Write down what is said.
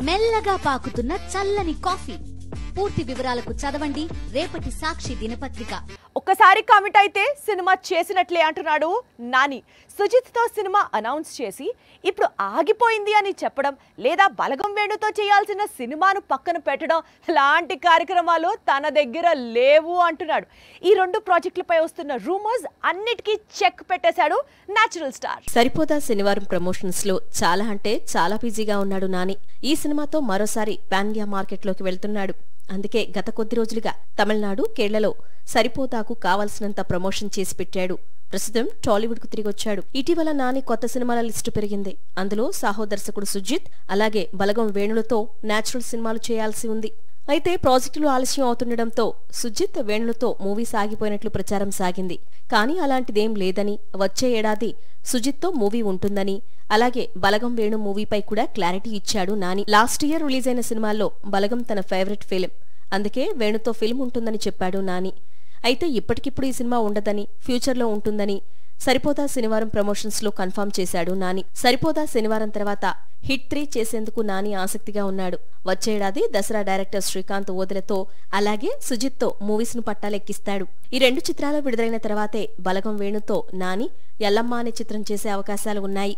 మెల్లగా పాకుతున్న చల్లని కాఫీ. పూర్తి వివరాలకు చదవండి రేపటి సాక్షి దినపత్రిక. ఒక్కసారి కామెంట్ అయితే సినిమా చేసినట్లే అంటున్నాడు నాని. సుజిత్ తో సినిమా అనౌన్స్ చేసి ఇప్పుడు ఆగిపోయింది అని చెప్పడం, లేదా బలగం వేణుతో చేయాల్సిన సినిమాను పక్కన పెట్టడం లాంటి కార్యక్రమాలు తన దగ్గర లేవు అంటున్నాడు. ఈ రెండు ప్రాజెక్టులపై వస్తున్న రూమర్స్ అన్నిటికీ చెక్ పెట్టేశాడు నేచురల్ స్టార్. సరిపోదా శనివారం ప్రమోషన్స్ లో చాలా బిజీగా ఉన్నాడు నాని. ఈ సినిమాతో మరోసారి పాన్ ఇండియా మార్కెట్లోకి వెళ్తున్నాడు. అందుకే గత కొద్ది రోజులుగా తమిళనాడు, కేరళలో సరిపోతాకు కావలసినంత ప్రమోషన్ చేసి పెట్టాడు. ప్రస్తుతం టాలీవుడ్ కు తిరిగొచ్చాడు. ఇటీవల నాని కొత్త సినిమాల లిస్టు పెరిగింది. అందులో సాహో దర్శకుడు సుజిత్, అలాగే బలగం వేణులతో నేచురల్ సినిమాలు చేయాల్సి ఉంది. అయితే ప్రాజెక్టులు ఆలస్యం అవుతుండటంతో సుజిత్, వేణులతో మూవీ సాగిపోయినట్లు ప్రచారం సాగింది. కానీ అలాంటిదేం లేదని, వచ్చే ఏడాది సుజిత్తో మూవీ ఉంటుందని, అలాగే బలగం వేణు మూవీపై కూడా క్లారిటీ ఇచ్చాడు నాని. లాస్ట్ ఇయర్ రిలీజ్ అయిన సినిమాల్లో బలగం తన ఫేవరెట్ ఫిలిం. అందుకే వేణుతో ఫిల్మ్ ఉంటుందని చెప్పాడు నాని. అయితే ఇప్పటికిప్పుడు ఈ సినిమా ఉండదని, ఫ్యూచర్లో ఉంటుందని సరిపోదా శనివారం ప్రమోషన్స్ లో కన్ఫర్మ్ చేశాడు నాని. సరిపోదా శనివారం తర్వాత హిట్ 3 చేసేందుకు నాని ఆసక్తిగా ఉన్నాడు. వచ్చేడాది దసరా డైరెక్టర్ శ్రీకాంత్ ఓదెలతో, అలాగే సుజిత్ తో మూవీస్ ను పట్టాలెక్కిస్తాడు. ఈ రెండు చిత్రాలు విడుదలైన తర్వాతే బలగం వేణుతో నాని ఎల్లమ్మ అనే చిత్రం చేసే అవకాశాలు ఉన్నాయి.